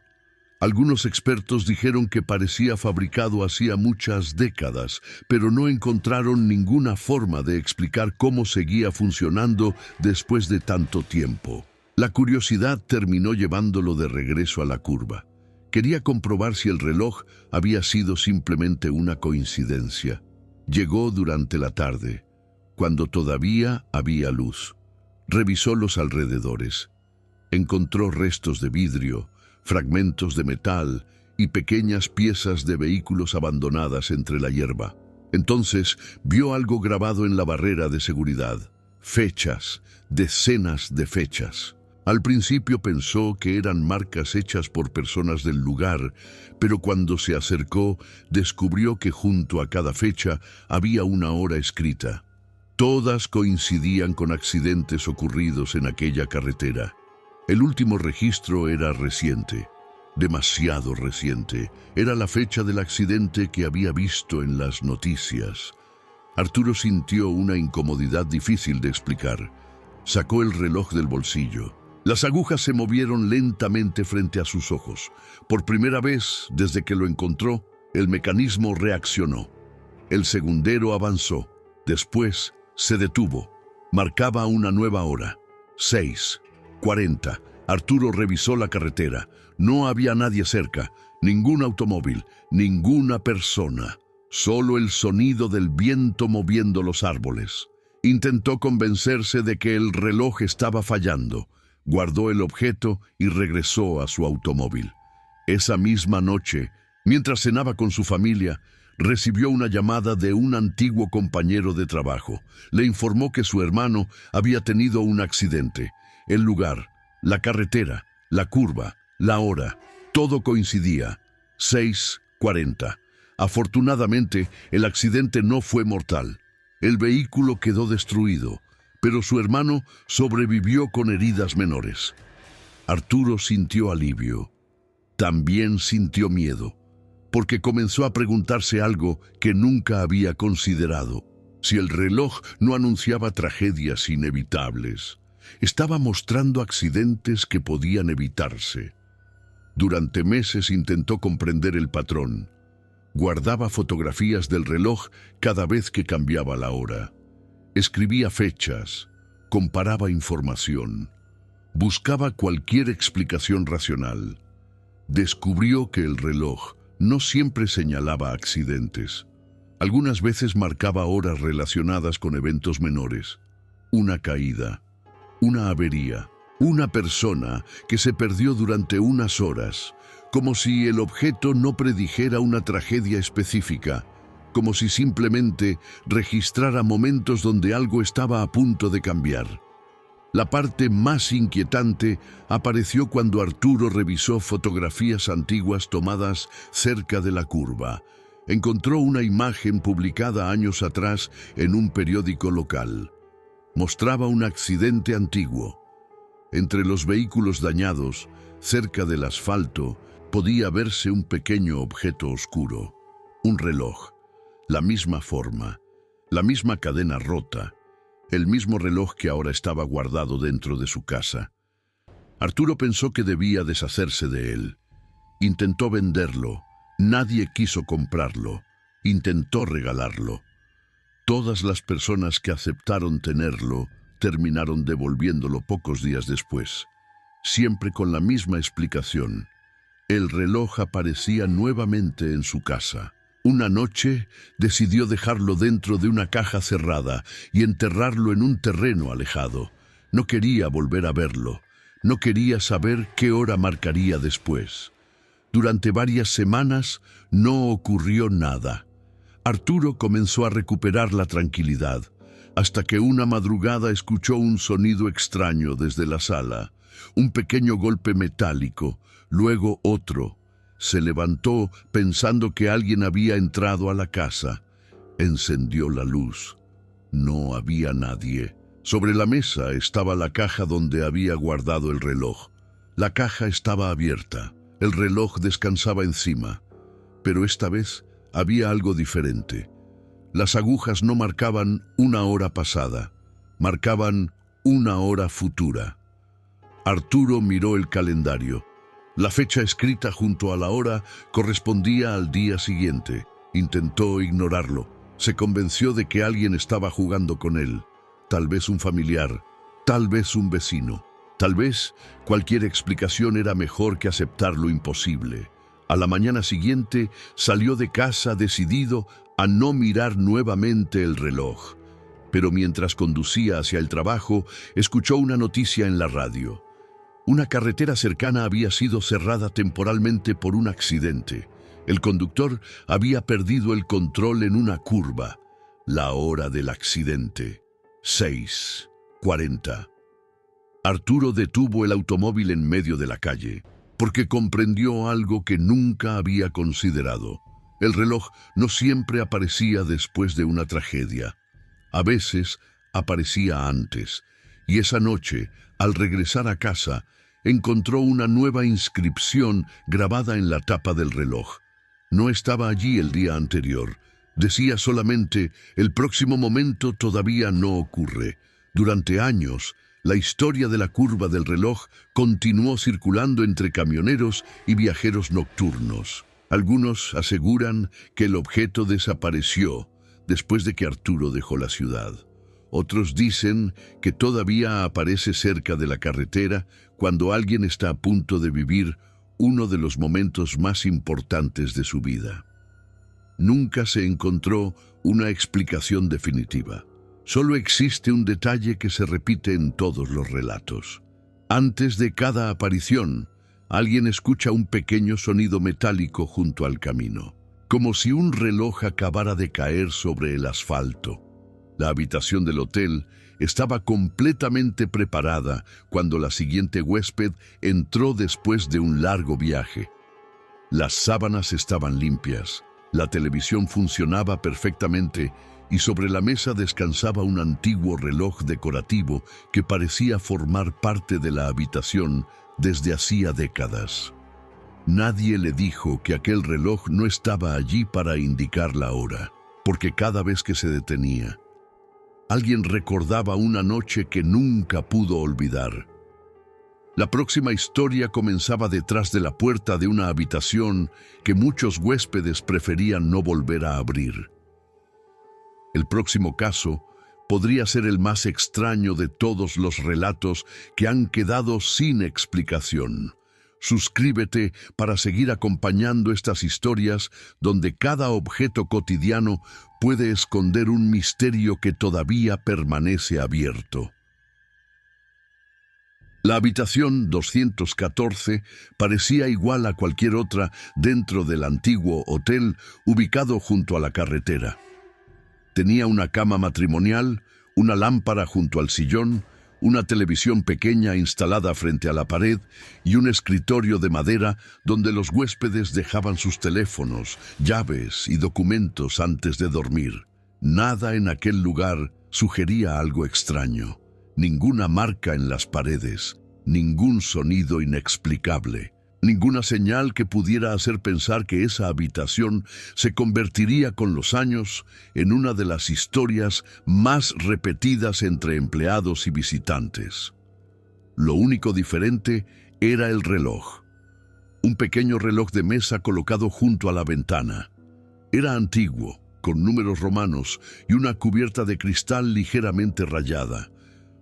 Algunos expertos dijeron que parecía fabricado hacía muchas décadas, pero no encontraron ninguna forma de explicar cómo seguía funcionando después de tanto tiempo. La curiosidad terminó llevándolo de regreso a la curva. Quería comprobar si el reloj había sido simplemente una coincidencia. Llegó durante la tarde, cuando todavía había luz. Revisó los alrededores. Encontró restos de vidrio, fragmentos de metal y pequeñas piezas de vehículos abandonadas entre la hierba. Entonces vio algo grabado en la barrera de seguridad. Fechas, decenas de fechas. Al principio pensó que eran marcas hechas por personas del lugar, pero cuando se acercó, descubrió que junto a cada fecha había una hora escrita. Todas coincidían con accidentes ocurridos en aquella carretera. El último registro era reciente, demasiado reciente. Era la fecha del accidente que había visto en las noticias. Arturo sintió una incomodidad difícil de explicar. Sacó el reloj del bolsillo. Las agujas se movieron lentamente frente a sus ojos. Por primera vez, desde que lo encontró, el mecanismo reaccionó. El segundero avanzó. Después, se detuvo. Marcaba una nueva hora. 6:40. Arturo revisó la carretera. No había nadie cerca, ningún automóvil, ninguna persona. Solo el sonido del viento moviendo los árboles. Intentó convencerse de que el reloj estaba fallando. Guardó el objeto y regresó a su automóvil. Esa misma noche, mientras cenaba con su familia, recibió una llamada de un antiguo compañero de trabajo. Le informó que su hermano había tenido un accidente. El lugar, la carretera, la curva, la hora, todo coincidía. 6:40. Afortunadamente, el accidente no fue mortal. El vehículo quedó destruido, pero su hermano sobrevivió con heridas menores. Arturo sintió alivio. También sintió miedo, porque comenzó a preguntarse algo que nunca había considerado. Si el reloj no anunciaba tragedias inevitables, estaba mostrando accidentes que podían evitarse. Durante meses intentó comprender el patrón. Guardaba fotografías del reloj cada vez que cambiaba la hora. Escribía fechas, comparaba información, buscaba cualquier explicación racional. Descubrió que el reloj no siempre señalaba accidentes. Algunas veces marcaba horas relacionadas con eventos menores. Una caída, una avería, una persona que se perdió durante unas horas, como si el objeto no predijera una tragedia específica, como si simplemente registrara momentos donde algo estaba a punto de cambiar. La parte más inquietante apareció cuando Arturo revisó fotografías antiguas tomadas cerca de la curva. Encontró una imagen publicada años atrás en un periódico local. Mostraba un accidente antiguo. Entre los vehículos dañados, cerca del asfalto, podía verse un pequeño objeto oscuro, un reloj. La misma forma, la misma cadena rota, el mismo reloj que ahora estaba guardado dentro de su casa. Arturo pensó que debía deshacerse de él. Intentó venderlo. Nadie quiso comprarlo. Intentó regalarlo. Todas las personas que aceptaron tenerlo terminaron devolviéndolo pocos días después, siempre con la misma explicación. El reloj aparecía nuevamente en su casa. Una noche decidió dejarlo dentro de una caja cerrada y enterrarlo en un terreno alejado. No quería volver a verlo. No quería saber qué hora marcaría después. Durante varias semanas no ocurrió nada. Arturo comenzó a recuperar la tranquilidad, hasta que una madrugada escuchó un sonido extraño desde la sala. Un pequeño golpe metálico, luego otro. Se levantó pensando que alguien había entrado a la casa. Encendió la luz. No había nadie. Sobre la mesa estaba la caja donde había guardado el reloj. La caja estaba abierta. El reloj descansaba encima. Pero esta vez había algo diferente. Las agujas no marcaban una hora pasada. Marcaban una hora futura. Arturo miró el calendario. La fecha escrita junto a la hora correspondía al día siguiente. Intentó ignorarlo. Se convenció de que alguien estaba jugando con él. Tal vez un familiar, tal vez un vecino. Tal vez cualquier explicación era mejor que aceptar lo imposible. A la mañana siguiente salió de casa decidido a no mirar nuevamente el reloj. Pero mientras conducía hacia el trabajo, escuchó una noticia en la radio. Una carretera cercana había sido cerrada temporalmente por un accidente. El conductor había perdido el control en una curva. La hora del accidente. 6:40. Arturo detuvo el automóvil en medio de la calle, porque comprendió algo que nunca había considerado. El reloj no siempre aparecía después de una tragedia. A veces aparecía antes, y esa noche, al regresar a casa, encontró una nueva inscripción grabada en la tapa del reloj. No estaba allí el día anterior. Decía solamente: el próximo momento todavía no ocurre. Durante años, la historia de la curva del reloj continuó circulando entre camioneros y viajeros nocturnos. Algunos aseguran que el objeto desapareció después de que Arturo dejó la ciudad. Otros dicen que todavía aparece cerca de la carretera cuando alguien está a punto de vivir uno de los momentos más importantes de su vida. Nunca se encontró una explicación definitiva. Solo existe un detalle que se repite en todos los relatos. Antes de cada aparición, alguien escucha un pequeño sonido metálico junto al camino, como si un reloj acabara de caer sobre el asfalto. La habitación del hotel estaba completamente preparada cuando la siguiente huésped entró después de un largo viaje. Las sábanas estaban limpias, la televisión funcionaba perfectamente y sobre la mesa descansaba un antiguo reloj decorativo que parecía formar parte de la habitación desde hacía décadas. Nadie le dijo que aquel reloj no estaba allí para indicar la hora, porque cada vez que se detenía, alguien recordaba una noche que nunca pudo olvidar. La próxima historia comenzaba detrás de la puerta de una habitación que muchos huéspedes preferían no volver a abrir. El próximo caso podría ser el más extraño de todos los relatos que han quedado sin explicación. Suscríbete para seguir acompañando estas historias donde cada objeto cotidiano puede esconder un misterio que todavía permanece abierto. La habitación 214 parecía igual a cualquier otra dentro del antiguo hotel ubicado junto a la carretera. Tenía una cama matrimonial, una lámpara junto al sillón, una televisión pequeña instalada frente a la pared y un escritorio de madera donde los huéspedes dejaban sus teléfonos, llaves y documentos antes de dormir. Nada en aquel lugar sugería algo extraño. Ninguna marca en las paredes, ningún sonido inexplicable, ninguna señal que pudiera hacer pensar que esa habitación se convertiría con los años en una de las historias más repetidas entre empleados y visitantes. Lo único diferente era el reloj. Un pequeño reloj de mesa colocado junto a la ventana. Era antiguo, con números romanos y una cubierta de cristal ligeramente rayada.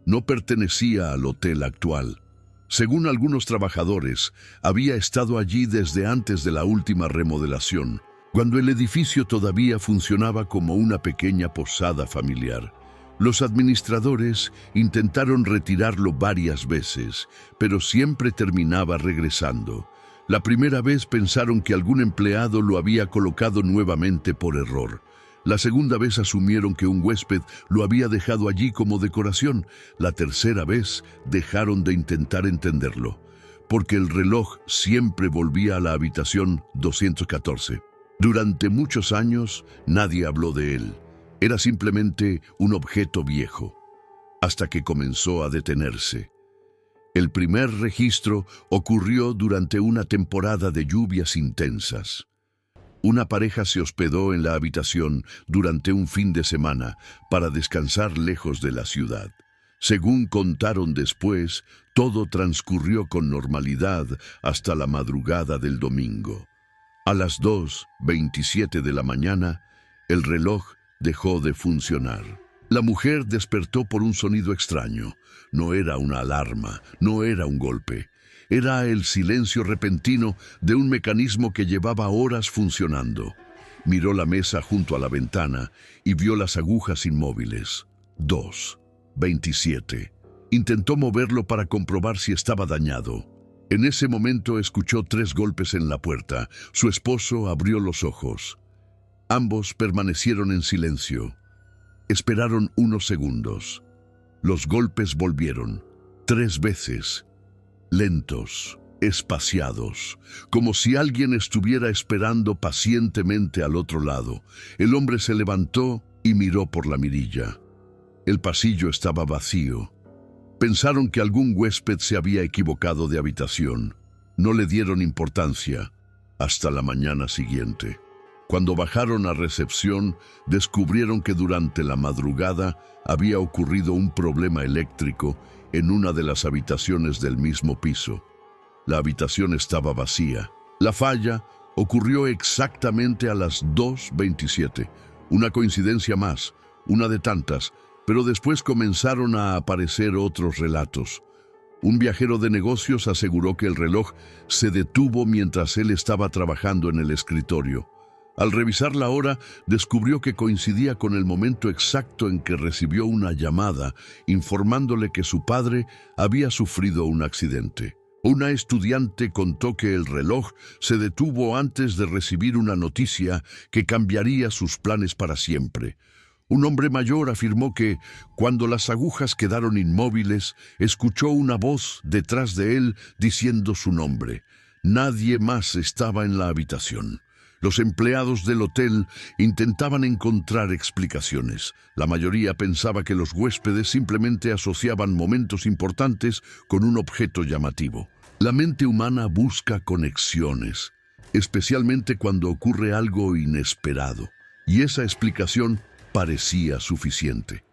No pertenecía al hotel actual. Según algunos trabajadores, había estado allí desde antes de la última remodelación, cuando el edificio todavía funcionaba como una pequeña posada familiar. Los administradores intentaron retirarlo varias veces, pero siempre terminaba regresando. La primera vez pensaron que algún empleado lo había colocado nuevamente por error. La segunda vez asumieron que un huésped lo había dejado allí como decoración. La tercera vez dejaron de intentar entenderlo, porque el reloj siempre volvía a la habitación 214. Durante muchos años nadie habló de él. Era simplemente un objeto viejo, hasta que comenzó a detenerse. El primer registro ocurrió durante una temporada de lluvias intensas. Una pareja se hospedó en la habitación durante un fin de semana para descansar lejos de la ciudad. Según contaron después, todo transcurrió con normalidad hasta la madrugada del domingo. A las 2:27 de la mañana, el reloj dejó de funcionar. La mujer despertó por un sonido extraño. No era una alarma, no era un golpe. Era el silencio repentino de un mecanismo que llevaba horas funcionando. Miró la mesa junto a la ventana y vio las agujas inmóviles. 2:27. Intentó moverlo para comprobar si estaba dañado. En ese momento escuchó 3 golpes en la puerta. Su esposo abrió los ojos. Ambos permanecieron en silencio. Esperaron unos segundos. Los golpes volvieron. 3 veces, lentos, espaciados, como si alguien estuviera esperando pacientemente al otro lado. El hombre se levantó y miró por la mirilla. El pasillo estaba vacío. Pensaron que algún huésped se había equivocado de habitación. No le dieron importancia hasta la mañana siguiente. Cuando bajaron a recepción, descubrieron que durante la madrugada había ocurrido un problema eléctrico en una de las habitaciones del mismo piso. La habitación estaba vacía. La falla ocurrió exactamente a las 2:27. Una coincidencia más, una de tantas, pero después comenzaron a aparecer otros relatos. Un viajero de negocios aseguró que el reloj se detuvo mientras él estaba trabajando en el escritorio. Al revisar la hora, descubrió que coincidía con el momento exacto en que recibió una llamada informándole que su padre había sufrido un accidente. Una estudiante contó que el reloj se detuvo antes de recibir una noticia que cambiaría sus planes para siempre. Un hombre mayor afirmó que, cuando las agujas quedaron inmóviles, escuchó una voz detrás de él diciendo su nombre. Nadie más estaba en la habitación. Los empleados del hotel intentaban encontrar explicaciones. La mayoría pensaba que los huéspedes simplemente asociaban momentos importantes con un objeto llamativo. La mente humana busca conexiones, especialmente cuando ocurre algo inesperado, y esa explicación parecía suficiente.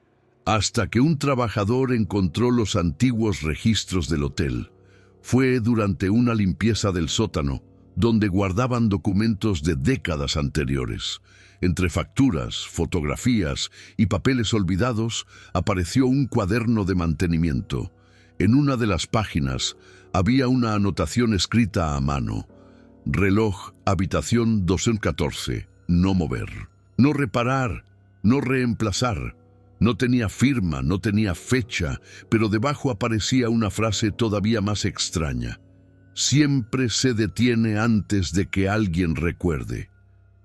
Hasta que un trabajador encontró los antiguos registros del hotel. Fue durante una limpieza del sótano, donde guardaban documentos de décadas anteriores. Entre facturas, fotografías y papeles olvidados, apareció un cuaderno de mantenimiento. En una de las páginas había una anotación escrita a mano. Reloj, habitación 214, no mover. No reparar, no reemplazar. No tenía firma, no tenía fecha, pero debajo aparecía una frase todavía más extraña. Siempre se detiene antes de que alguien recuerde.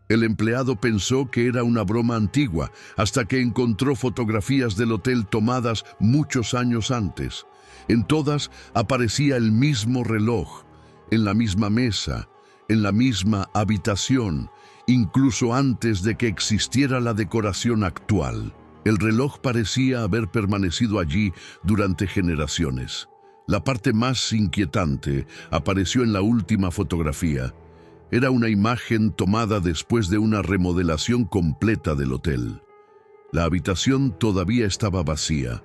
El empleado pensó que era una broma antigua, hasta que encontró fotografías del hotel tomadas muchos años antes. En todas aparecía el mismo reloj, en la misma mesa, en la misma habitación, incluso antes de que existiera la decoración actual. El reloj parecía haber permanecido allí durante generaciones. La parte más inquietante apareció en la última fotografía. Era una imagen tomada después de una remodelación completa del hotel. La habitación todavía estaba vacía.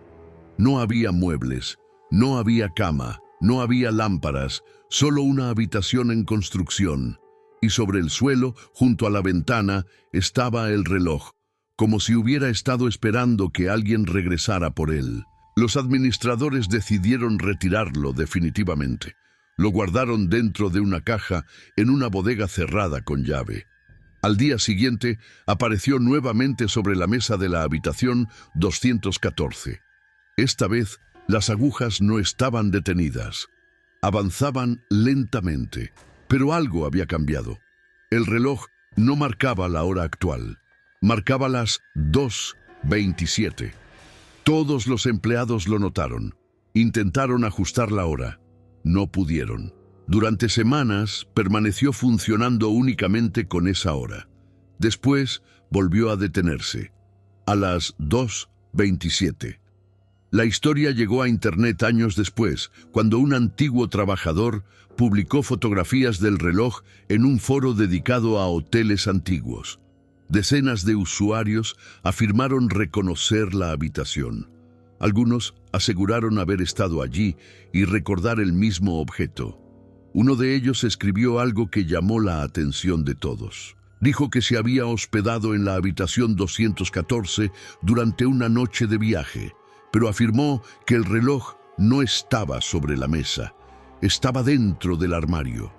No había muebles, no había cama, no había lámparas, solo una habitación en construcción. Y sobre el suelo, junto a la ventana, estaba el reloj, como si hubiera estado esperando que alguien regresara por él. Los administradores decidieron retirarlo definitivamente. Lo guardaron dentro de una caja en una bodega cerrada con llave. Al día siguiente, apareció nuevamente sobre la mesa de la habitación 214. Esta vez, las agujas no estaban detenidas. Avanzaban lentamente, pero algo había cambiado. El reloj no marcaba la hora actual. Marcaba las 2:27. Todos los empleados lo notaron. Intentaron ajustar la hora. No pudieron. Durante semanas permaneció funcionando únicamente con esa hora. Después volvió a detenerse, a las 2:27. La historia llegó a Internet años después, cuando un antiguo trabajador publicó fotografías del reloj en un foro dedicado a hoteles antiguos. Decenas de usuarios afirmaron reconocer la habitación. Algunos aseguraron haber estado allí y recordar el mismo objeto. Uno de ellos escribió algo que llamó la atención de todos. Dijo que se había hospedado en la habitación 214 durante una noche de viaje, pero afirmó que el reloj no estaba sobre la mesa, estaba dentro del armario.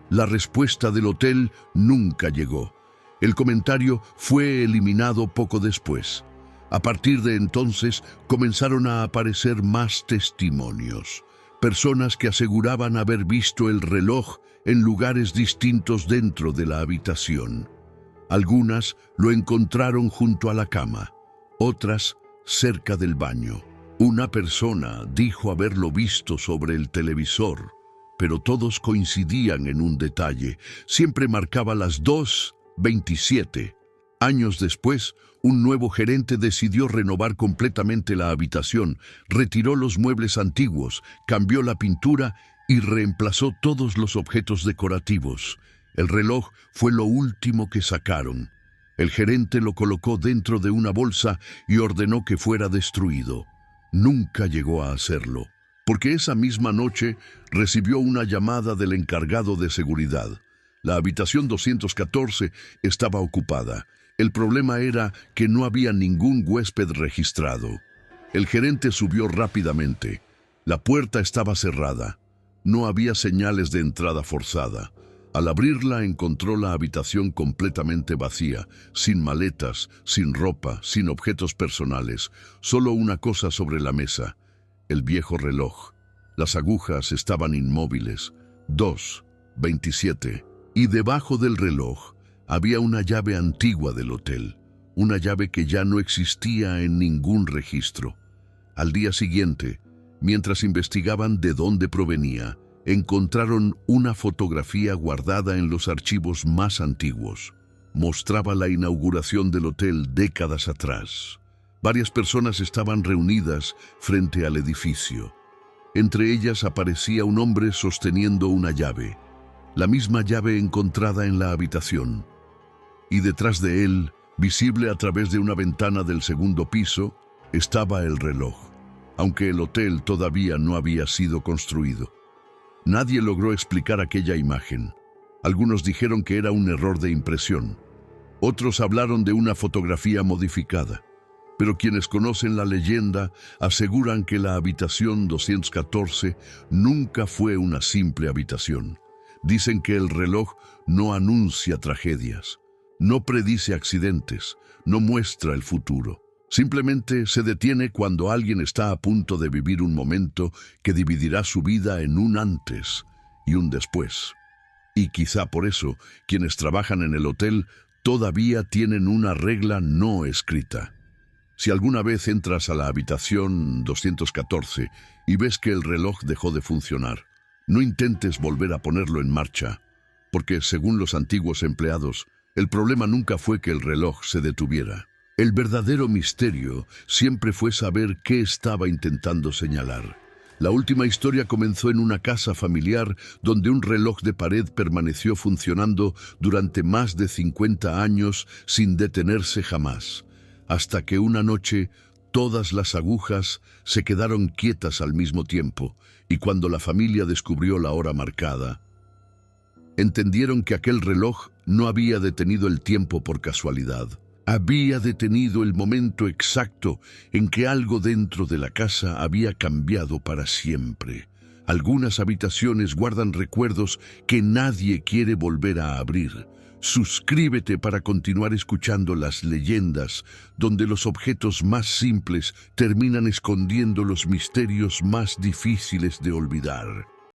La respuesta del hotel nunca llegó. El comentario fue eliminado poco después. A partir de entonces comenzaron a aparecer más testimonios. Personas que aseguraban haber visto el reloj en lugares distintos dentro de la habitación. Algunas lo encontraron junto a la cama, otras cerca del baño. Una persona dijo haberlo visto sobre el televisor, pero todos coincidían en un detalle. Siempre marcaba las 2:27. Años después, un nuevo gerente decidió renovar completamente la habitación, retiró los muebles antiguos, cambió la pintura y reemplazó todos los objetos decorativos. El reloj fue lo último que sacaron. El gerente lo colocó dentro de una bolsa y ordenó que fuera destruido. Nunca llegó a hacerlo, porque esa misma noche recibió una llamada del encargado de seguridad. La habitación 214 estaba ocupada. El problema era que no había ningún huésped registrado. El gerente subió rápidamente. La puerta estaba cerrada. No había señales de entrada forzada. Al abrirla encontró la habitación completamente vacía, sin maletas, sin ropa, sin objetos personales, solo una cosa sobre la mesa, el viejo reloj. Las agujas estaban inmóviles, 2:27, y debajo del reloj había una llave antigua del hotel, una llave que ya no existía en ningún registro. Al día siguiente, mientras investigaban de dónde provenía, encontraron una fotografía guardada en los archivos más antiguos. Mostraba la inauguración del hotel décadas atrás. Varias personas estaban reunidas frente al edificio. Entre ellas aparecía un hombre sosteniendo una llave, la misma llave encontrada en la habitación. Y detrás de él, visible a través de una ventana del segundo piso, estaba el reloj, aunque el hotel todavía no había sido construido. Nadie logró explicar aquella imagen. Algunos dijeron que era un error de impresión. Otros hablaron de una fotografía modificada. Pero quienes conocen la leyenda aseguran que la habitación 214 nunca fue una simple habitación. Dicen que el reloj no anuncia tragedias, no predice accidentes, no muestra el futuro. Simplemente se detiene cuando alguien está a punto de vivir un momento que dividirá su vida en un antes y un después. Y quizá por eso, quienes trabajan en el hotel todavía tienen una regla no escrita. Si alguna vez entras a la habitación 214 y ves que el reloj dejó de funcionar, no intentes volver a ponerlo en marcha, porque según los antiguos empleados, el problema nunca fue que el reloj se detuviera. El verdadero misterio siempre fue saber qué estaba intentando señalar. La última historia comenzó en una casa familiar donde un reloj de pared permaneció funcionando durante más de 50 años sin detenerse jamás, hasta que una noche todas las agujas se quedaron quietas al mismo tiempo, y cuando la familia descubrió la hora marcada, entendieron que aquel reloj no había detenido el tiempo por casualidad. Había detenido el momento exacto en que algo dentro de la casa había cambiado para siempre. Algunas habitaciones guardan recuerdos que nadie quiere volver a abrir. Suscríbete para continuar escuchando las leyendas, donde los objetos más simples terminan escondiendo los misterios más difíciles de olvidar.